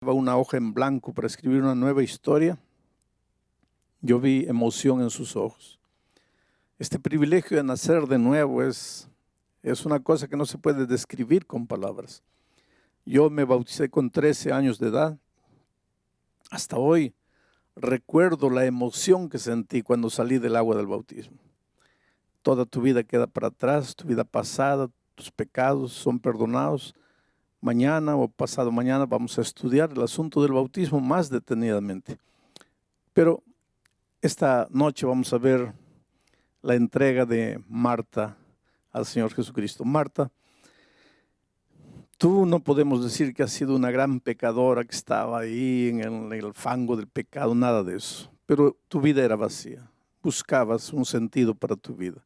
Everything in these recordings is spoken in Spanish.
una hoja en blanco para escribir una nueva historia, yo vi emoción en sus ojos. Este privilegio de nacer de nuevo es una cosa que no se puede describir con palabras. Yo me bauticé con 13 años de edad. Hasta hoy recuerdo la emoción que sentí cuando salí del agua del bautismo. Toda tu vida queda para atrás, tu vida pasada, tus pecados son perdonados. Mañana o pasado mañana vamos a estudiar el asunto del bautismo más detenidamente. Pero esta noche vamos a ver la entrega de Marta al Señor Jesucristo. Marta, tú no podemos decir que has sido una gran pecadora que estaba ahí en el fango del pecado, nada de eso. Pero tu vida era vacía. Buscabas un sentido para tu vida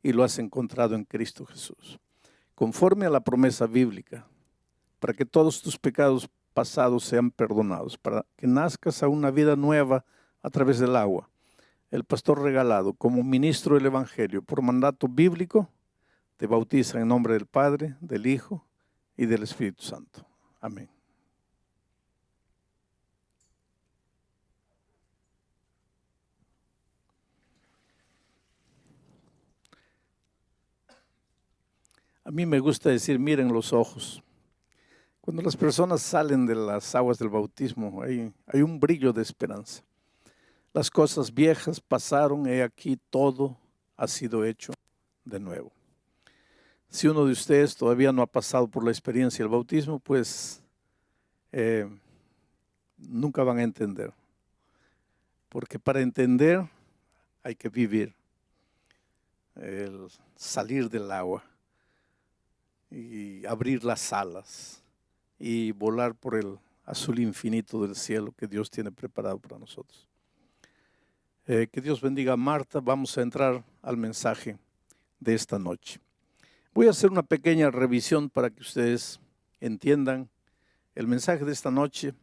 y lo has encontrado en Cristo Jesús. Conforme a la promesa bíblica, para que todos tus pecados pasados sean perdonados, para que nazcas a una vida nueva a través del agua. El pastor regalado, como ministro del Evangelio, por mandato bíblico, te bautiza en nombre del Padre, del Hijo y del Espíritu Santo. Amén. A mí me gusta decir, miren los ojos. Cuando las personas salen de las aguas del bautismo, hay un brillo de esperanza. Las cosas viejas pasaron, he aquí todo ha sido hecho de nuevo. Si uno de ustedes todavía no ha pasado por la experiencia del bautismo, pues nunca van a entender. Porque para entender hay que vivir, el salir del agua y abrir las alas y volar por el azul infinito del cielo que Dios tiene preparado para nosotros. Que Dios bendiga a Marta. Vamos a entrar al mensaje de esta noche. Voy a hacer una pequeña revisión para que ustedes entiendan. El mensaje de esta noche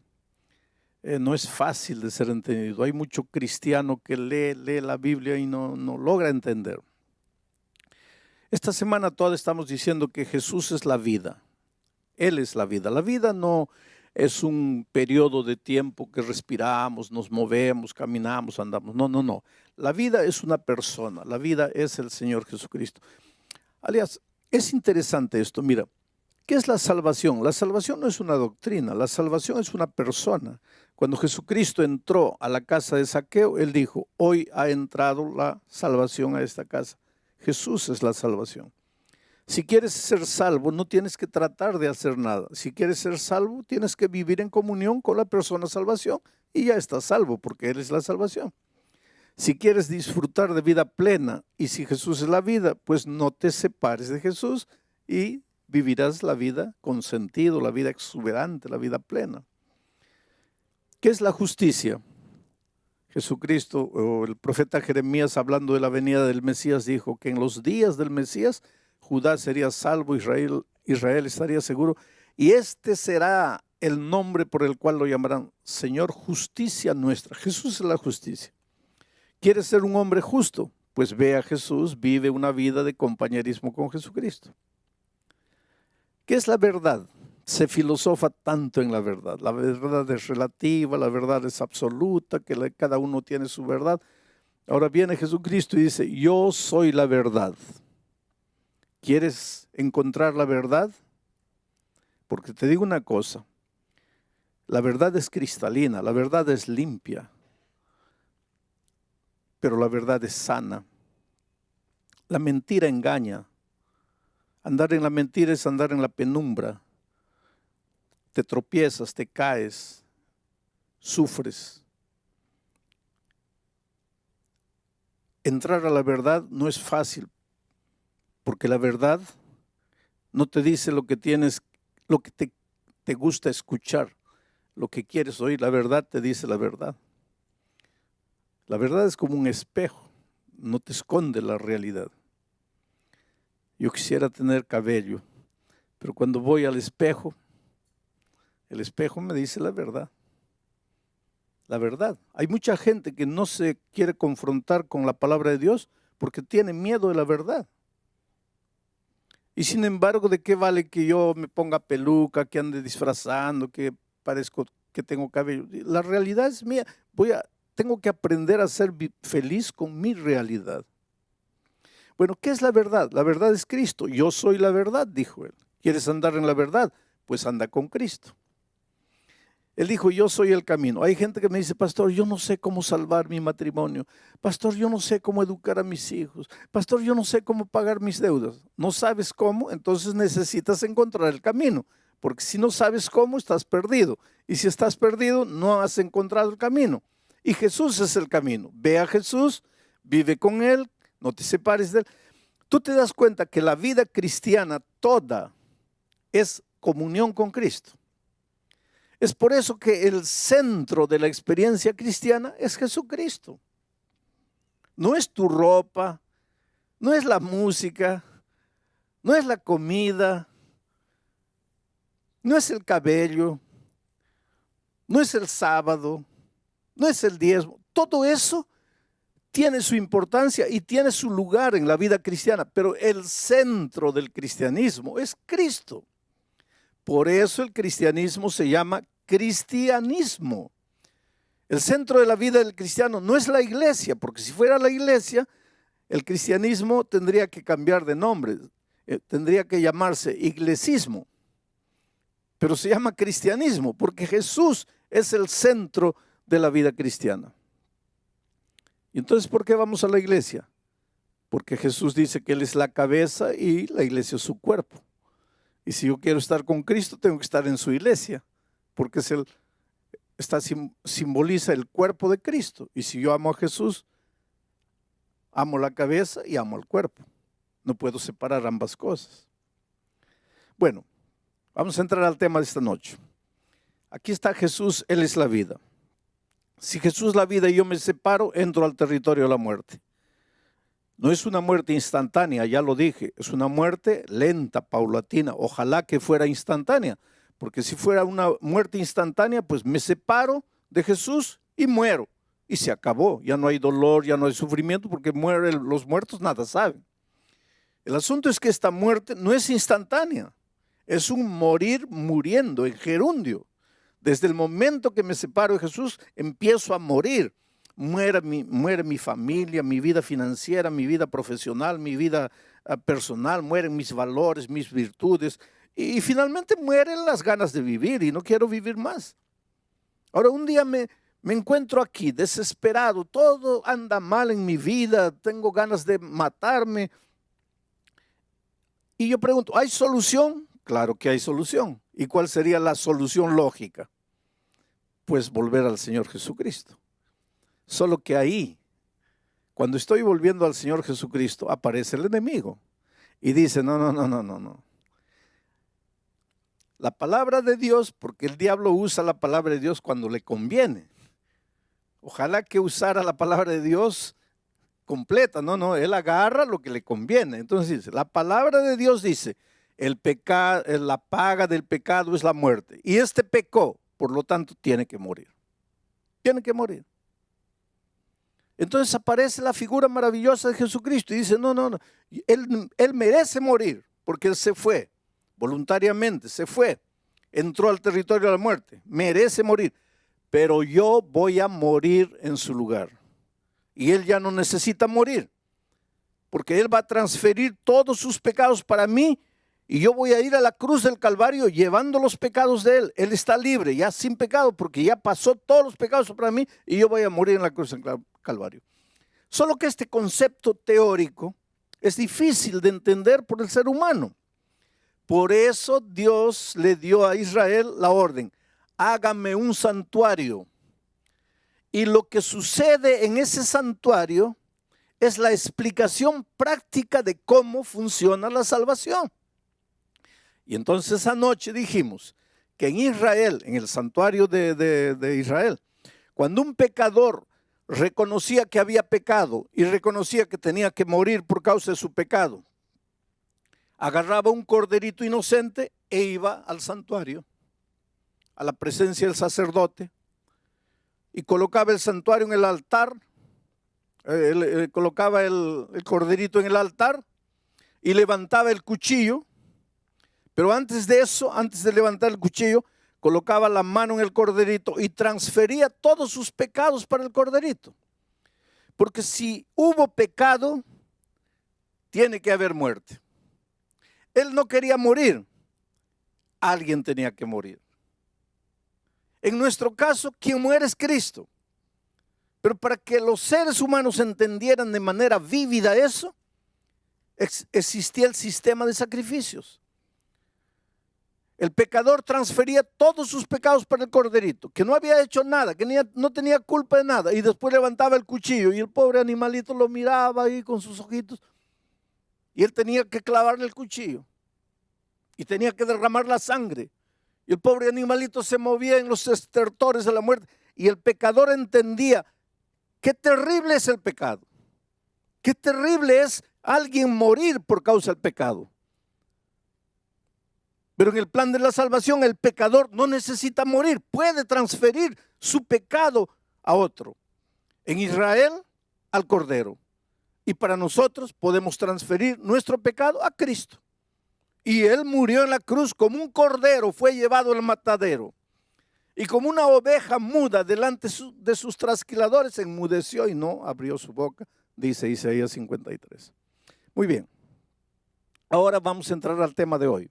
no es fácil de ser entendido. Hay mucho cristiano que lee la Biblia y no logra entender. Esta semana toda estamos diciendo que Jesús es la vida. Él es la vida. La vida no es un periodo de tiempo que respiramos, nos movemos, caminamos, andamos. No. La vida es una persona. La vida es el Señor Jesucristo. Aliás, es interesante esto. Mira, ¿qué es la salvación? La salvación no es una doctrina. La salvación es una persona. Cuando Jesucristo entró a la casa de Zaqueo, Él dijo, hoy ha entrado la salvación a esta casa. Jesús es la salvación. Si quieres ser salvo, no tienes que tratar de hacer nada. Si quieres ser salvo, tienes que vivir en comunión con la persona salvación y ya estás salvo porque Él es la salvación. Si quieres disfrutar de vida plena y si Jesús es la vida, pues no te separes de Jesús y vivirás la vida con sentido, la vida exuberante, la vida plena. ¿Qué es la justicia? Jesucristo o el profeta Jeremías, hablando de la venida del Mesías, dijo que en los días del Mesías Judá sería salvo, Israel estaría seguro, y este será el nombre por el cual lo llamarán Señor Justicia Nuestra. Jesús es la justicia. ¿Quieres ser un hombre justo? Pues ve a Jesús, vive una vida de compañerismo con Jesucristo. ¿Qué es la verdad? Se filosofa tanto en la verdad. La verdad es relativa, la verdad es absoluta, que cada uno tiene su verdad. Ahora viene Jesucristo y dice, yo soy la verdad. ¿Quieres encontrar la verdad? Porque te digo una cosa, la verdad es cristalina, la verdad es limpia, pero la verdad es sana. La mentira engaña. Andar en la mentira es andar en la penumbra. Te tropiezas, te caes, sufres. Entrar a la verdad no es fácil, porque la verdad no te dice lo que tienes, lo que te gusta escuchar, lo que quieres oír. La verdad te dice la verdad. La verdad es como un espejo, no te esconde la realidad. Yo quisiera tener cabello, pero cuando voy al espejo, el espejo me dice la verdad. La verdad. Hay mucha gente que no se quiere confrontar con la palabra de Dios porque tiene miedo de la verdad. Y sin embargo, ¿de qué vale que yo me ponga peluca, que ande disfrazando, que parezco que tengo cabello. La realidad es mía. Tengo que aprender a ser feliz con mi realidad. Bueno, ¿qué es la verdad? La verdad es Cristo. Yo soy la verdad, dijo él. ¿Quieres andar en la verdad? Pues anda con Cristo. Él dijo, yo soy el camino. Hay gente que me dice, pastor, yo no sé cómo salvar mi matrimonio. Pastor, yo no sé cómo educar a mis hijos. Pastor, yo no sé cómo pagar mis deudas. ¿No sabes cómo? Entonces necesitas encontrar el camino. Porque si no sabes cómo, estás perdido. Y si estás perdido, no has encontrado el camino. Y Jesús es el camino. Ve a Jesús, vive con Él, no te separes de Él. Tú te das cuenta que la vida cristiana toda es comunión con Cristo. Es por eso que el centro de la experiencia cristiana es Jesucristo. No es tu ropa, no es la música, no es la comida, no es el cabello, no es el sábado, no es el diezmo. Todo eso tiene su importancia y tiene su lugar en la vida cristiana, pero el centro del cristianismo es Cristo. Por eso el cristianismo se llama cristianismo. El centro de la vida del cristiano no es la iglesia, porque si fuera la iglesia, el cristianismo tendría que cambiar de nombre, tendría que llamarse iglesismo. Pero se llama cristianismo, porque Jesús es el centro de la vida cristiana. ¿Y entonces por qué vamos a la iglesia? Porque Jesús dice que Él es la cabeza y la iglesia es su cuerpo. Y si yo quiero estar con Cristo, tengo que estar en su iglesia, porque simboliza el cuerpo de Cristo. Y si yo amo a Jesús, amo la cabeza y amo al cuerpo. No puedo separar ambas cosas. Bueno, vamos a entrar al tema de esta noche. Aquí está Jesús, Él es la vida. Si Jesús es la vida y yo me separo, entro al territorio de la muerte. No es una muerte instantánea, ya lo dije, es una muerte lenta, paulatina. Ojalá que fuera instantánea, porque si fuera una muerte instantánea, pues me separo de Jesús y muero. Y se acabó, ya no hay dolor, ya no hay sufrimiento, porque los muertos nada saben. El asunto es que esta muerte no es instantánea, es un morir muriendo en gerundio. Desde el momento que me separo de Jesús, empiezo a morir. Muere mi familia, mi vida financiera, mi vida profesional, mi vida personal, mueren mis valores, mis virtudes y finalmente mueren las ganas de vivir y no quiero vivir más. Ahora un día me encuentro aquí desesperado, todo anda mal en mi vida, tengo ganas de matarme y yo pregunto, ¿hay solución? Claro que hay solución. ¿Y cuál sería la solución lógica? Pues volver al Señor Jesucristo. Solo que ahí, cuando estoy volviendo al Señor Jesucristo, aparece el enemigo y dice, no. La palabra de Dios, porque el diablo usa la palabra de Dios cuando le conviene. Ojalá que usara la palabra de Dios completa. No, él agarra lo que le conviene. Entonces dice, la palabra de Dios dice, la paga del pecado es la muerte. Y este pecó, por lo tanto tiene que morir. Tiene que morir. Entonces aparece la figura maravillosa de Jesucristo y dice, no, él merece morir porque Él se fue, voluntariamente se fue, entró al territorio de la muerte, merece morir, pero yo voy a morir en su lugar. Y Él ya no necesita morir, porque Él va a transferir todos sus pecados para mí y yo voy a ir a la cruz del Calvario llevando los pecados de Él. Él está libre, ya sin pecado, porque ya pasó todos los pecados para mí y yo voy a morir en la cruz del Calvario. Solo que este concepto teórico es difícil de entender por el ser humano. Por eso Dios le dio a Israel la orden, hágame un santuario. Y lo que sucede en ese santuario es la explicación práctica de cómo funciona la salvación. Y entonces anoche dijimos que en Israel, en el santuario de Israel, cuando un pecador reconocía que había pecado y reconocía que tenía que morir por causa de su pecado, agarraba un corderito inocente e iba al santuario, a la presencia del sacerdote, y colocaba el santuario en el altar, colocaba el corderito en el altar y levantaba el cuchillo. Pero antes de eso, antes de levantar el cuchillo, colocaba la mano en el corderito y transfería todos sus pecados para el corderito. Porque si hubo pecado, tiene que haber muerte. Él no quería morir, alguien tenía que morir. En nuestro caso, quien muere es Cristo. Pero para que los seres humanos entendieran de manera vívida eso, existía el sistema de sacrificios. El pecador transfería todos sus pecados para el corderito, que no había hecho nada, que no tenía culpa de nada, y después levantaba el cuchillo y el pobre animalito lo miraba ahí con sus ojitos, y él tenía que clavarle el cuchillo y tenía que derramar la sangre, y el pobre animalito se movía en los estertores de la muerte, y el pecador entendía qué terrible es el pecado, qué terrible es alguien morir por causa del pecado. Pero en el plan de la salvación el pecador no necesita morir, puede transferir su pecado a otro. En Israel, al Cordero. Y para nosotros podemos transferir nuestro pecado a Cristo. Y Él murió en la cruz como un cordero, fue llevado al matadero. Y como una oveja muda delante de sus trasquiladores, enmudeció y no abrió su boca, dice Isaías 53. Muy bien, ahora vamos a entrar al tema de hoy.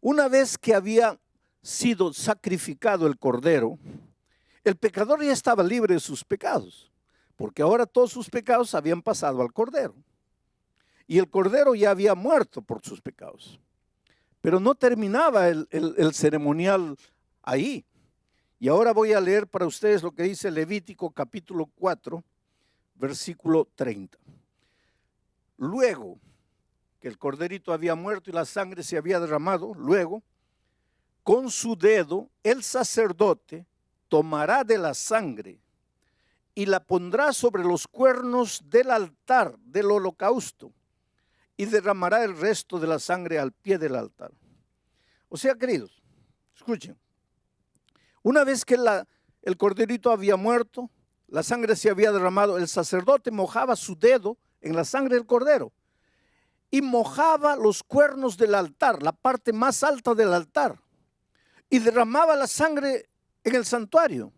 Una vez que había sido sacrificado el cordero, el pecador ya estaba libre de sus pecados, porque ahora todos sus pecados habían pasado al cordero. Y el cordero ya había muerto por sus pecados. Pero no terminaba el ceremonial ahí. Y ahora voy a leer para ustedes lo que dice Levítico capítulo 4, versículo 30. Luego que el corderito había muerto y la sangre se había derramado, luego, con su dedo, el sacerdote tomará de la sangre y la pondrá sobre los cuernos del altar del holocausto y derramará el resto de la sangre al pie del altar. O sea, queridos, escuchen, una vez que el corderito había muerto, la sangre se había derramado, el sacerdote mojaba su dedo en la sangre del cordero y mojaba los cuernos del altar, la parte más alta del altar, y derramaba la sangre en el santuario.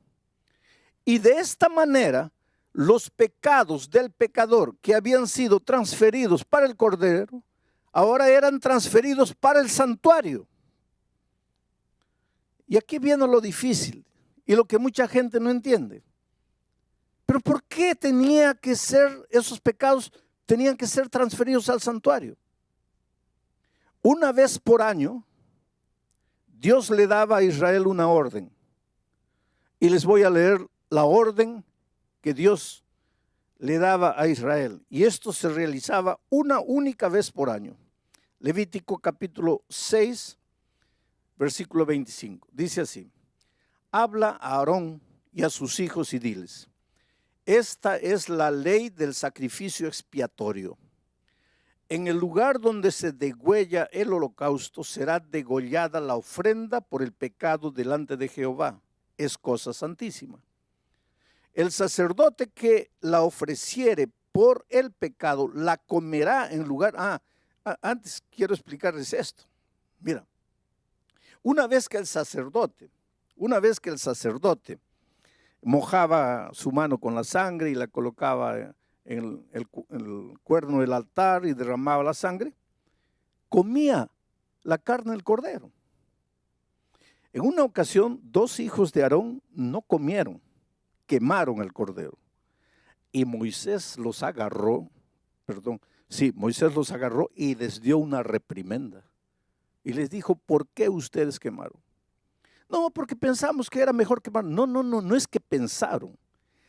Y de esta manera, los pecados del pecador que habían sido transferidos para el cordero, ahora eran transferidos para el santuario. Y aquí viene lo difícil y lo que mucha gente no entiende. Pero ¿por qué tenía que ser esos pecados? Tenían que ser transferidos al santuario. Una vez por año, Dios le daba a Israel una orden. Y les voy a leer la orden que Dios le daba a Israel. Y esto se realizaba una única vez por año. Levítico capítulo 6, versículo 25. Dice así: habla a Aarón y a sus hijos y diles: esta es la ley del sacrificio expiatorio. En el lugar donde se degüella el holocausto será degollada la ofrenda por el pecado delante de Jehová. Es cosa santísima. El sacerdote que la ofreciere por el pecado la comerá en lugar. Antes quiero explicarles esto. Mira, una vez que el sacerdote mojaba su mano con la sangre y la colocaba en el cuerno del altar y derramaba la sangre, comía la carne del cordero. En una ocasión, 2 hijos de Aarón no comieron, quemaron el cordero. Y Moisés los agarró y les dio una reprimenda. Y les dijo: ¿por qué ustedes quemaron? No, porque pensamos que era mejor quemar. No es que pensaron.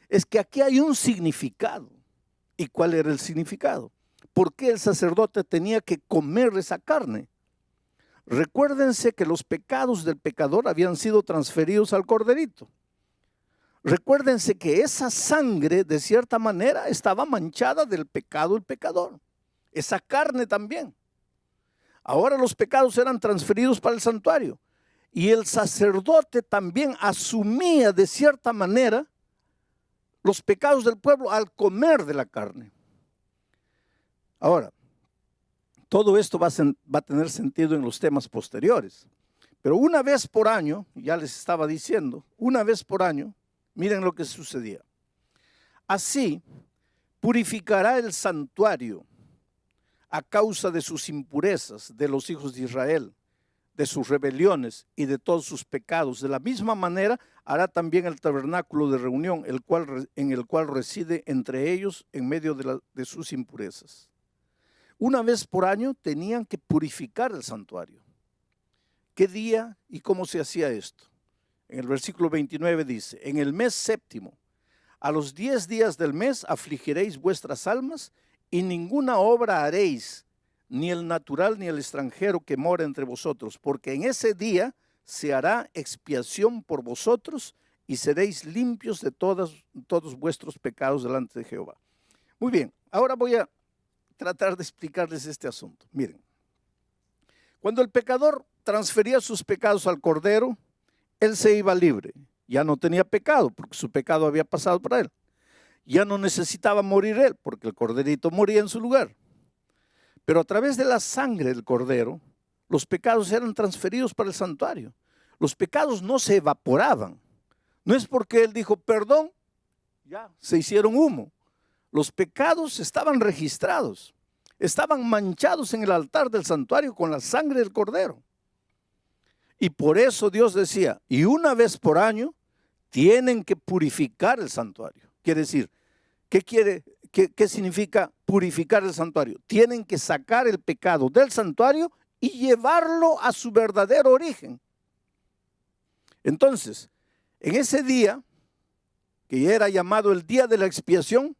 Es que aquí hay un significado. ¿Y cuál era el significado? ¿Por qué el sacerdote tenía que comer esa carne? Recuérdense que los pecados del pecador habían sido transferidos al corderito. Recuérdense que esa sangre, de cierta manera, estaba manchada del pecado del pecador. Esa carne también. Ahora los pecados eran transferidos para el santuario. Y el sacerdote también asumía de cierta manera los pecados del pueblo al comer de la carne. Ahora, todo esto va a tener sentido en los temas posteriores. Pero una vez por año, ya les estaba diciendo, una vez por año, miren lo que sucedía. Así purificará el santuario a causa de sus impurezas de los hijos de Israel, de sus rebeliones y de todos sus pecados. De la misma manera hará también el tabernáculo de reunión, en el cual reside entre ellos en medio de sus impurezas. Una vez por año tenían que purificar el santuario. ¿Qué día y cómo se hacía esto? En el versículo 29 dice, en el mes séptimo, a los 10 días del mes afligiréis vuestras almas y ninguna obra haréis, ni el natural ni el extranjero que mora entre vosotros, porque en ese día se hará expiación por vosotros y seréis limpios de todos vuestros pecados delante de Jehová. Muy bien, ahora voy a tratar de explicarles este asunto. Miren, cuando el pecador transfería sus pecados al Cordero, él se iba libre. Ya no tenía pecado porque su pecado había pasado para él. Ya no necesitaba morir él porque el corderito moría en su lugar. Pero a través de la sangre del Cordero, los pecados eran transferidos para el santuario. Los pecados no se evaporaban. No es porque él dijo perdón, ya se hicieron humo. Los pecados estaban registrados, estaban manchados en el altar del santuario con la sangre del Cordero. Y por eso Dios decía, y una vez por año tienen que purificar el santuario. Quiere decir, ¿qué significa purificar el santuario? Tienen que sacar el pecado del santuario y llevarlo a su verdadero origen. Entonces, en ese día, que era llamado el día de la expiación,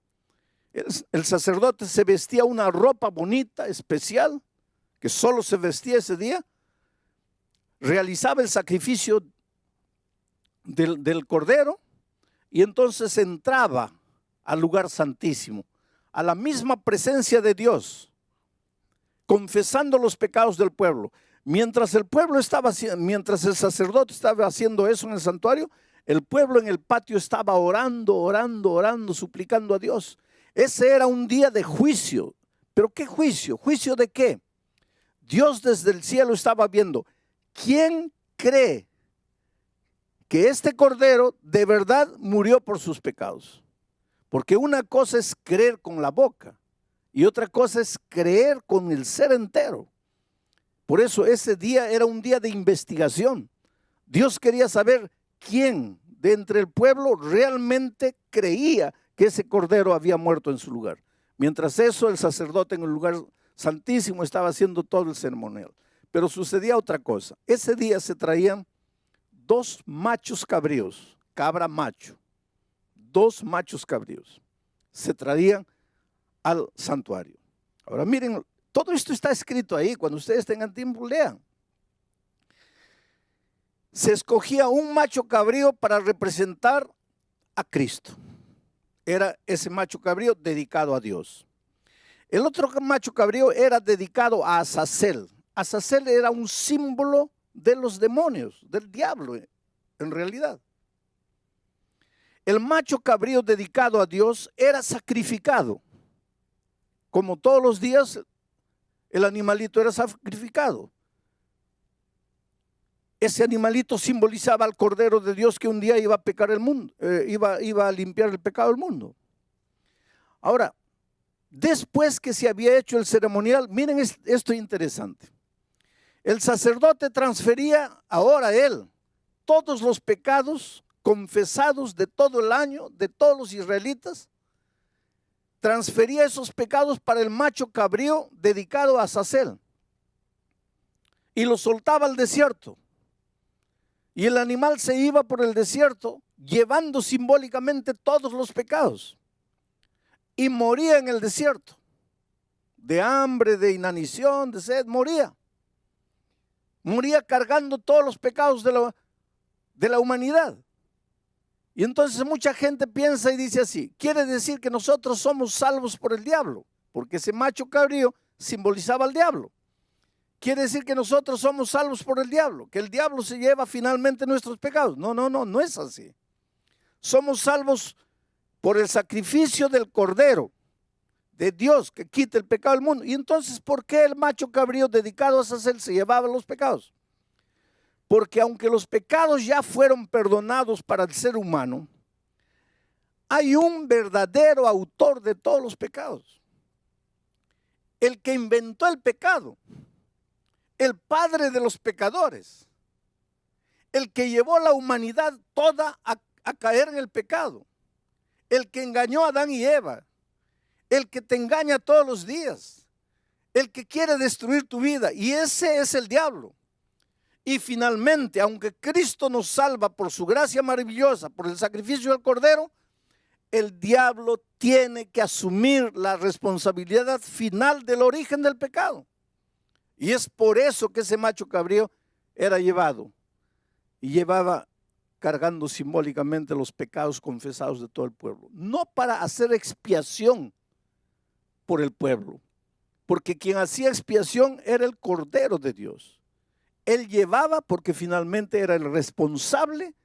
el sacerdote se vestía una ropa bonita, especial, que solo se vestía ese día, realizaba el sacrificio del cordero y entonces entraba al lugar santísimo, a la misma presencia de Dios, confesando los pecados del pueblo. Mientras el sacerdote estaba haciendo eso en el santuario, el pueblo en el patio estaba orando, suplicando a Dios. Ese era un día de juicio. ¿Pero qué juicio? ¿Juicio de qué? Dios desde el cielo estaba viendo, ¿quién cree que este cordero de verdad murió por sus pecados? Porque una cosa es creer con la boca y otra cosa es creer con el ser entero. Por eso ese día era un día de investigación. Dios quería saber quién de entre el pueblo realmente creía que ese cordero había muerto en su lugar. Mientras eso, el sacerdote en el lugar santísimo estaba haciendo todo el ceremonial. Pero sucedía otra cosa. Ese día se traían 2 machos cabríos, cabra macho. 2 machos cabríos se traían al santuario. Ahora miren, todo esto está escrito ahí. Cuando ustedes tengan tiempo, lean. Se escogía un macho cabrío para representar a Cristo. Era ese macho cabrío dedicado a Dios. El otro macho cabrío era dedicado a Azazel. Azazel era un símbolo de los demonios, del diablo en realidad. El macho cabrío dedicado a Dios era sacrificado. Como todos los días, el animalito era sacrificado. Ese animalito simbolizaba al Cordero de Dios que un día iba a pecar el mundo, iba a limpiar el pecado del mundo. Ahora, después que se había hecho el ceremonial, miren esto interesante. El sacerdote transfería ahora él todos los pecados confesados de todo el año, de todos los israelitas, transfería esos pecados para el macho cabrío dedicado a Azazel y lo soltaba al desierto. Y el animal se iba por el desierto llevando simbólicamente todos los pecados y moría en el desierto, de hambre, de inanición, de sed, moría cargando todos los pecados de la humanidad. Y entonces mucha gente piensa y dice así, quiere decir que nosotros somos salvos por el diablo, porque ese macho cabrío simbolizaba al diablo. Quiere decir que nosotros somos salvos por el diablo, que el diablo se lleva finalmente nuestros pecados. No es así. Somos salvos por el sacrificio del Cordero de Dios que quita el pecado del mundo. Y entonces, ¿por qué el macho cabrío dedicado a Azazel se llevaba los pecados? Porque aunque los pecados ya fueron perdonados para el ser humano, hay un verdadero autor de todos los pecados. El que inventó el pecado, el padre de los pecadores, el que llevó a la humanidad toda a caer en el pecado, el que engañó a Adán y Eva, el que te engaña todos los días, el que quiere destruir tu vida, y ese es el diablo. Y finalmente, aunque Cristo nos salva por su gracia maravillosa, por el sacrificio del Cordero, el diablo tiene que asumir la responsabilidad final del origen del pecado. Y es por eso que ese macho cabrío era llevado y llevaba cargando simbólicamente los pecados confesados de todo el pueblo. No para hacer expiación por el pueblo, porque quien hacía expiación era el Cordero de Dios. Él llevaba porque finalmente era el responsable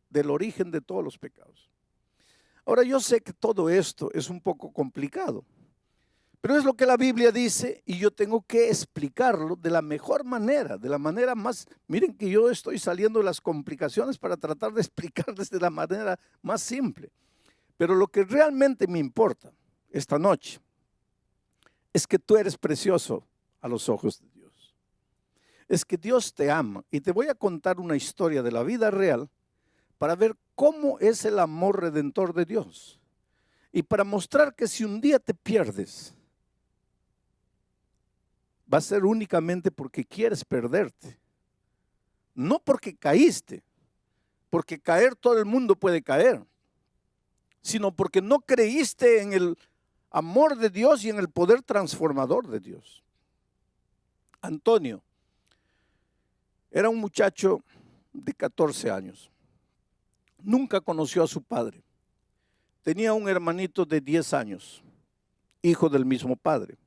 del origen de todos los pecados. Ahora yo sé que todo esto es un poco complicado, pero es lo que la Biblia dice y yo tengo que explicarlo de la mejor manera, de la manera más, miren que yo estoy saliendo de las complicaciones para tratar de explicarles de la manera más simple. Pero lo que realmente me importa esta noche es que tú eres precioso a los ojos de Dios. Es que Dios te ama y te voy a contar una historia de la vida real para ver cómo es el amor redentor de Dios y para mostrar que si un día te pierdes, va a ser únicamente porque quieres perderte, no porque caíste, porque caer todo el mundo puede caer, sino porque no creíste en el amor de Dios y en el poder transformador de Dios. Antonio era un muchacho de 14 años. Nunca conoció a su padre. Tenía un hermanito de 10 años, hijo del mismo padre.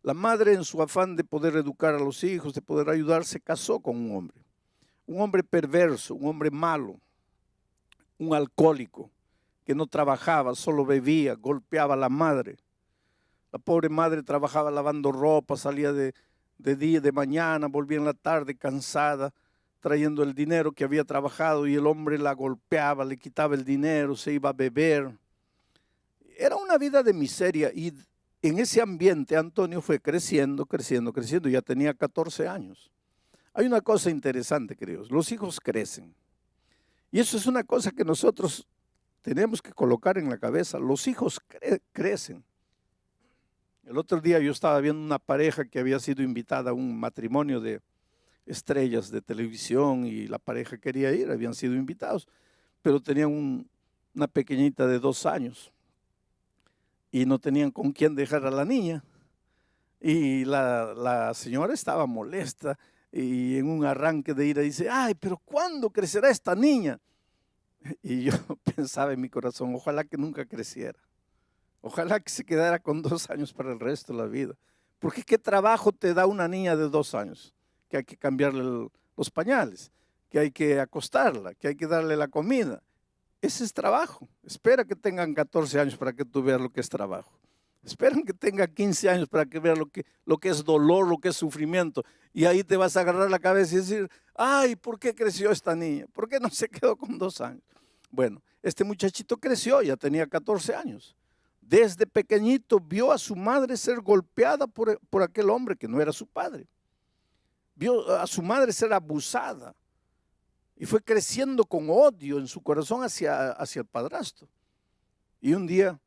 La madre, en su afán de poder educar a los hijos, de poder ayudar, se casó con un hombre perverso, un hombre malo, un alcohólico, que no trabajaba, solo bebía, golpeaba a la madre. La pobre madre trabajaba lavando ropa, salía de día, de mañana, volvía en la tarde cansada, trayendo el dinero que había trabajado y el hombre la golpeaba, le quitaba el dinero, se iba a beber. Era una vida de miseria y en ese ambiente Antonio fue creciendo, ya tenía 14 años. Hay una cosa interesante, queridos, los hijos crecen. Y eso es una cosa que nosotros tenemos que colocar en la cabeza, los hijos crecen. El otro día yo estaba viendo una pareja que había sido invitada a un matrimonio de estrellas de televisión y la pareja quería ir, habían sido invitados, pero tenían una pequeñita de 2 años y no tenían con quién dejar a la niña. Y la señora estaba molesta y en un arranque de ira dice, ay, pero ¿cuándo crecerá esta niña? Y yo pensaba en mi corazón, ojalá que nunca creciera. Ojalá que se quedara con 2 años para el resto de la vida. Porque ¿qué trabajo te da una niña de 2 años? Que hay que cambiarle los pañales, que hay que acostarla, que hay que darle la comida. Ese es trabajo. Espera que tengan 14 años para que tú veas lo que es trabajo. Esperan que tenga 15 años para que veas lo que es dolor, lo que es sufrimiento. Y ahí te vas a agarrar la cabeza y decir, ay, ¿por qué creció esta niña? ¿Por qué no se quedó con 2 años? Bueno, este muchachito creció, ya tenía 14 años. Desde pequeñito vio a su madre ser golpeada por aquel hombre que no era su padre. Vio a su madre ser abusada y fue creciendo con odio en su corazón hacia el padrastro. Y un día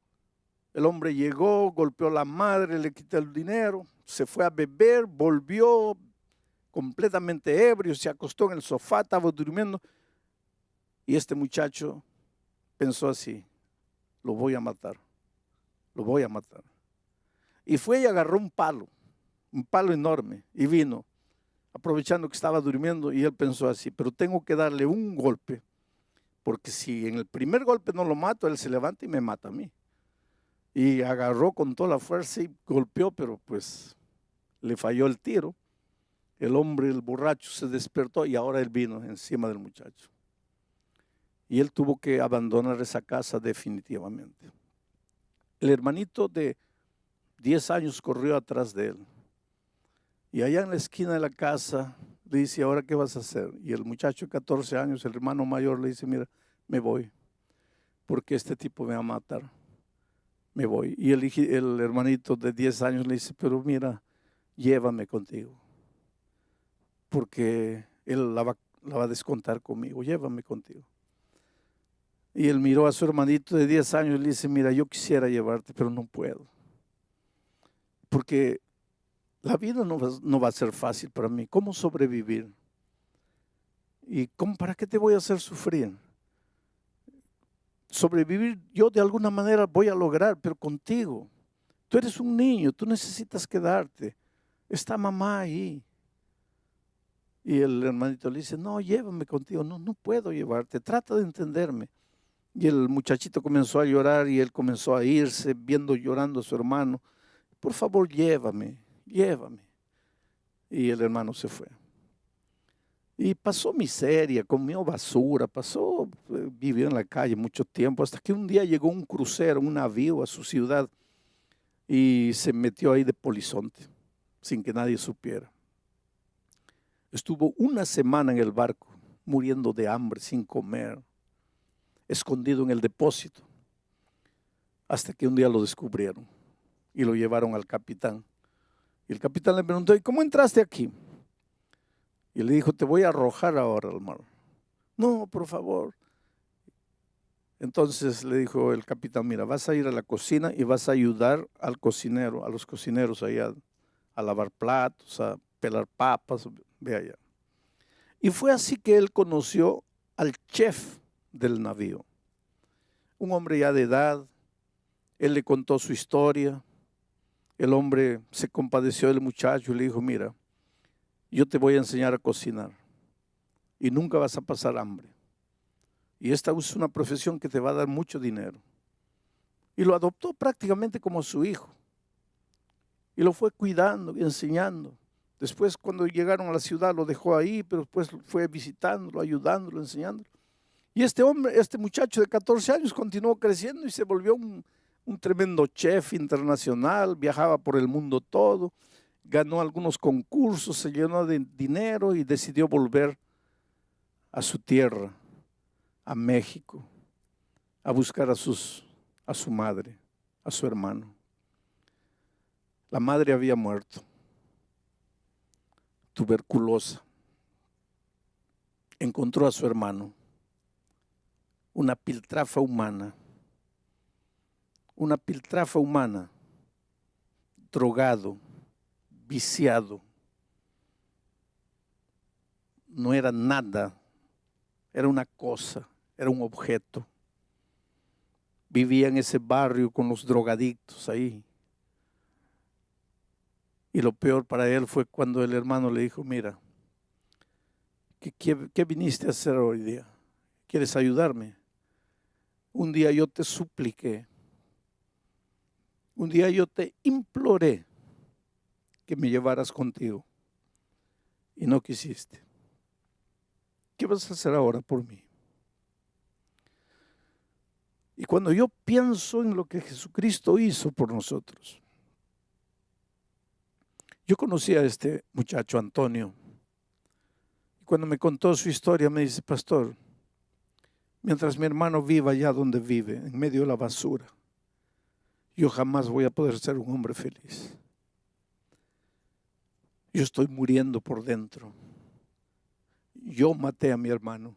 el hombre llegó, golpeó a la madre, le quitó el dinero, se fue a beber, volvió completamente ebrio, se acostó en el sofá, estaba durmiendo. Y este muchacho pensó así, lo voy a matar, lo voy a matar. Y fue y agarró un palo enorme y vino, aprovechando que estaba durmiendo, y él pensó así, pero tengo que darle un golpe, porque si en el primer golpe no lo mato, él se levanta y me mata a mí. Y agarró con toda la fuerza y golpeó, pero pues le falló el tiro. El hombre, el borracho, se despertó y ahora él vino encima del muchacho. Y él tuvo que abandonar esa casa definitivamente. El hermanito de 10 años corrió atrás de él. Y allá en la esquina de la casa Le dice, ¿ahora qué vas a hacer? Y el muchacho de 14 años, el hermano mayor, le dice, mira, me voy, porque este tipo me va a matar. Me voy. Y el hermanito de 10 años le dice, pero mira, llévame contigo, porque él la va a descontar conmigo, llévame contigo. Y él miró a su hermanito de 10 años y le dice, mira, yo quisiera llevarte, pero no puedo, porque la vida no va a ser fácil para mí. ¿Cómo sobrevivir? ¿Y para qué te voy a hacer sufrir? Sobrevivir yo de alguna manera voy a lograr, pero contigo. Tú eres un niño, tú necesitas quedarte. Está mamá ahí. Y el hermanito le dice, no, llévame contigo. No, no puedo llevarte, trata de entenderme. Y el muchachito comenzó a llorar y él comenzó a irse, viendo llorando a su hermano. Por favor, llévame, llévame. Y el hermano se fue. Y pasó miseria, comió basura, vivió en la calle mucho tiempo, hasta que un día llegó un crucero, un navío a su ciudad y se metió ahí de polizonte, sin que nadie supiera. Estuvo una semana en el barco, muriendo de hambre, sin comer, escondido en el depósito, hasta que un día lo descubrieron y lo llevaron al capitán. Y el capitán le preguntó, ¿y cómo entraste aquí? Y le dijo, te voy a arrojar ahora al mar. No, por favor. Entonces le dijo el capitán, mira, vas a ir a la cocina y vas a ayudar al cocinero, a los cocineros allá, a lavar platos, a pelar papas, ve allá. Y fue así que él conoció al chef del navío, un hombre ya de edad. Él le contó su historia. El hombre se compadeció del muchacho y le dijo, mira, yo te voy a enseñar a cocinar y nunca vas a pasar hambre. Y esta es una profesión que te va a dar mucho dinero. Y lo adoptó prácticamente como su hijo. Y lo fue cuidando y enseñando. Después, cuando llegaron a la ciudad, lo dejó ahí, pero después fue visitándolo, ayudándolo, enseñándolo. Y este muchacho de 14 años continuó creciendo y se volvió un tremendo chef internacional, viajaba por el mundo todo, ganó algunos concursos, se llenó de dinero y decidió volver a su tierra, a México, a buscar a su madre, a su hermano. La madre había muerto, tuberculosa. Encontró a su hermano, una piltrafa humana, drogado, viciado. No era nada, era una cosa, era un objeto. Vivía en ese barrio con los drogadictos ahí. Y lo peor para él fue cuando el hermano le dijo, mira, ¿qué viniste a hacer hoy día? ¿Quieres ayudarme? Un día yo te supliqué, un día yo te imploré que me llevaras contigo y no quisiste. ¿Qué vas a hacer ahora por mí? Y cuando yo pienso en lo que Jesucristo hizo por nosotros, yo conocí a este muchacho Antonio. Y cuando me contó su historia me dice, pastor, mientras mi hermano viva allá donde vive, en medio de la basura, yo jamás voy a poder ser un hombre feliz. Yo estoy muriendo por dentro. Yo maté a mi hermano.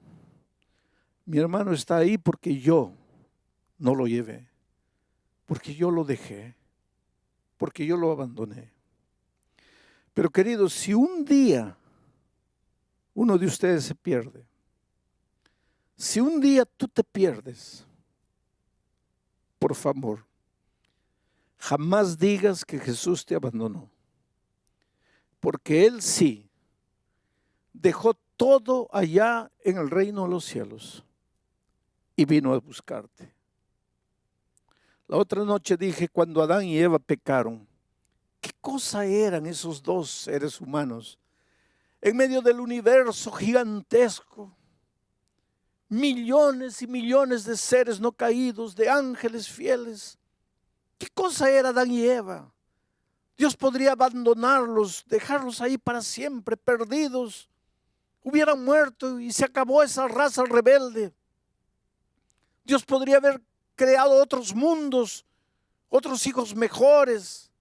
Mi hermano está ahí porque yo no lo llevé, porque yo lo dejé, porque yo lo abandoné. Pero queridos, si un día uno de ustedes se pierde, si un día tú te pierdes, por favor, jamás digas que Jesús te abandonó, porque Él sí dejó todo allá en el reino de los cielos y vino a buscarte. La otra noche dije, cuando Adán y Eva pecaron, ¿qué cosa eran esos dos seres humanos en medio del universo gigantesco? Millones y millones de seres no caídos, de ángeles fieles. ¿Qué cosa era Adán y Eva? Dios podría abandonarlos, dejarlos ahí para siempre, perdidos. hubieran muerto y se acabó esa raza rebelde. Dios podría haber creado otros mundos, otros hijos mejores.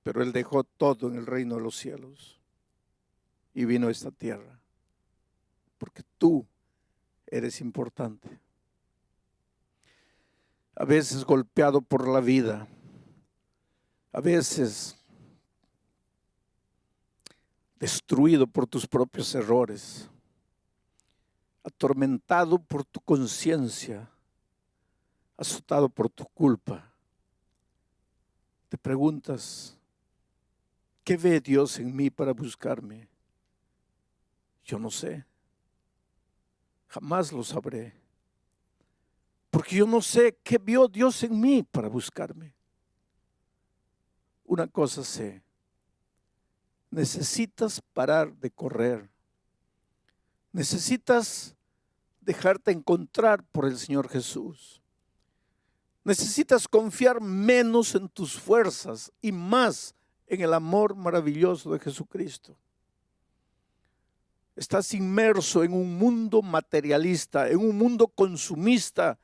Pero Él dejó todo en el reino de los cielos y vino a esta tierra. Porque tú eres importante. A veces golpeado por la vida, a veces destruido por tus propios errores, atormentado por tu conciencia, azotado por tu culpa. Te preguntas, ¿qué ve Dios en mí para buscarme? Yo no sé. Jamás lo sabré. Porque yo no sé qué vio Dios en mí para buscarme. Una cosa sé. Necesitas parar de correr. Necesitas dejarte encontrar por el Señor Jesús. Necesitas confiar menos en tus fuerzas y más en el amor maravilloso de Jesucristo. Estás inmerso en un mundo materialista, en un mundo consumista,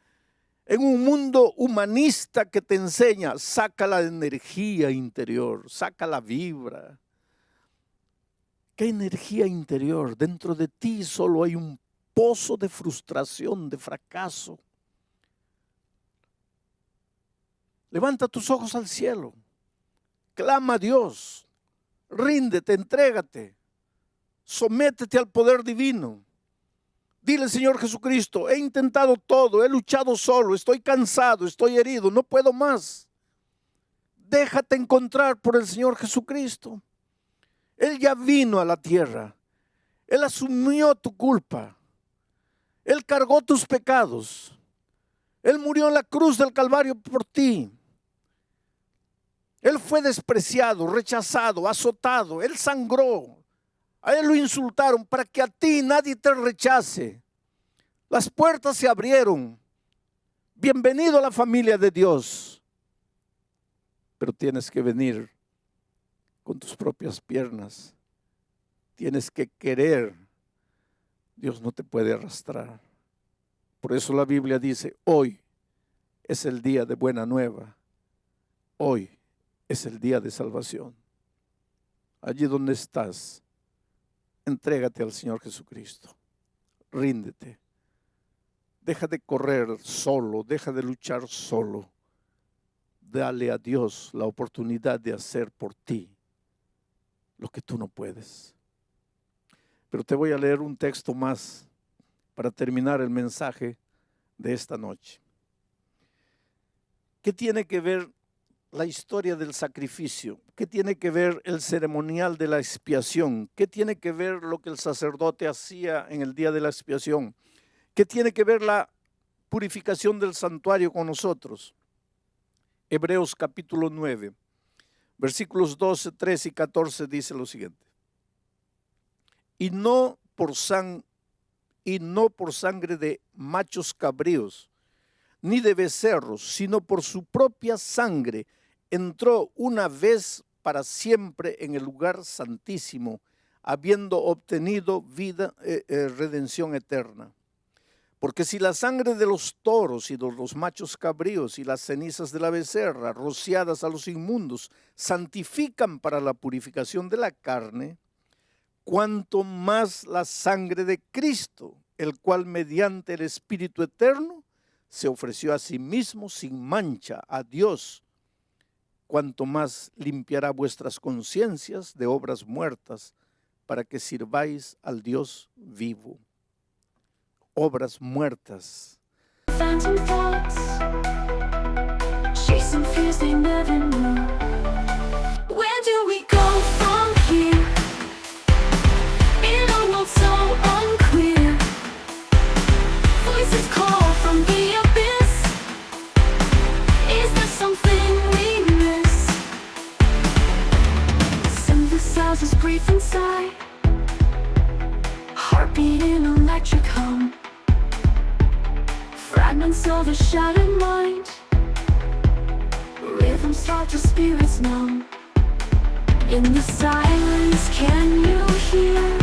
en un mundo humanista que te enseña, saca la energía interior, saca la vibra. ¿Qué energía interior? Dentro de ti solo hay un pozo de frustración, de fracaso. Levanta tus ojos al cielo, clama a Dios, ríndete, entrégate, sométete al poder divino. Dile, Señor Jesucristo, he intentado todo, he luchado solo, estoy cansado, estoy herido, no puedo más. Déjate encontrar por el Señor Jesucristo. Él ya vino a la tierra, Él asumió tu culpa, Él cargó tus pecados, Él murió en la cruz del Calvario por ti. Él fue despreciado, rechazado, azotado, Él sangró. A Él lo insultaron para que a ti nadie te rechace. Las puertas se abrieron. Bienvenido a la familia de Dios. Pero tienes que venir con tus propias piernas. Tienes que querer. Dios no te puede arrastrar. Por eso la Biblia dice, hoy es el día de buena nueva. Hoy es el día de salvación. Allí donde estás, entrégate al Señor Jesucristo. Ríndete. Deja de correr solo, deja de luchar solo. Dale a Dios la oportunidad de hacer por ti lo que tú no puedes. Pero te voy a leer un texto más para terminar el mensaje de esta noche. ¿Qué tiene que ver la historia del sacrificio? ¿Qué tiene que ver el ceremonial de la expiación? ¿Qué tiene que ver lo que el sacerdote hacía en el día de la expiación? ¿Qué tiene que ver la purificación del santuario con nosotros? Hebreos capítulo 9, versículos 12, 13 y 14 dice lo siguiente. Y no por sangre de machos cabríos, ni de becerros, sino por su propia sangre, entró una vez para siempre en el lugar santísimo, habiendo obtenido redención eterna. Porque si la sangre de los toros y de los machos cabríos y las cenizas de la becerra, rociadas a los inmundos, santifican para la purificación de la carne, cuanto más la sangre de Cristo, el cual mediante el Espíritu eterno se ofreció a sí mismo sin mancha a Dios, cuanto más limpiará vuestras conciencias de obras muertas para que sirváis al Dios vivo. Obras muertas. Phantom thoughts, chasing fears they never knew. Where do we go from here? In a world so unclear, voices call from the abyss. Is there something we miss? Synthesizers brief inside, heartbeat in electric hum. Fragments of a shattered mind, rhythms start to spirits numb. In the silence, can you hear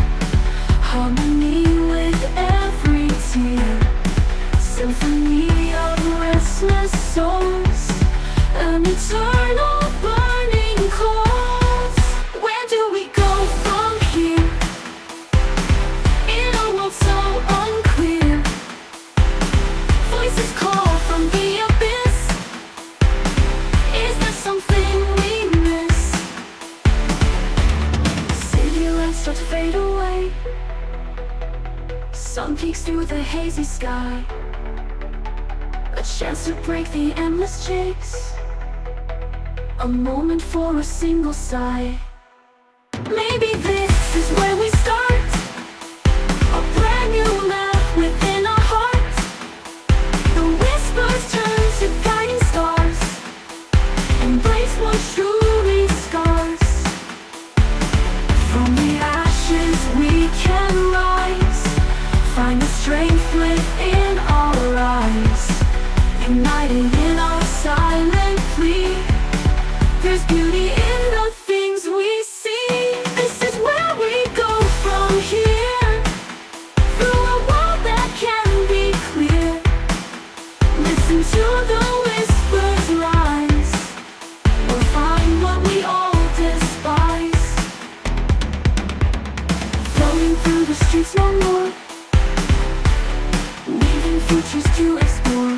hazy sky, a chance to break the endless chase, a moment for a single sigh. Maybe this is where we start, a brand new map within our hearts. The whispers turn to guiding stars, embrace what truly scars. From the ashes we can rise, find the strength within our eyes, united in our silent plea. There's beauty in the things we see. This is where we go from here, through a world that can be clear. Listen to the whispers rise, or find what we all despise. Flowing through the streets no more, leaving futures to explore.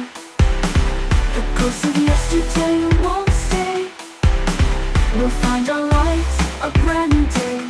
The ghosts of yesterday won't stay. We'll find our light, a brand new day.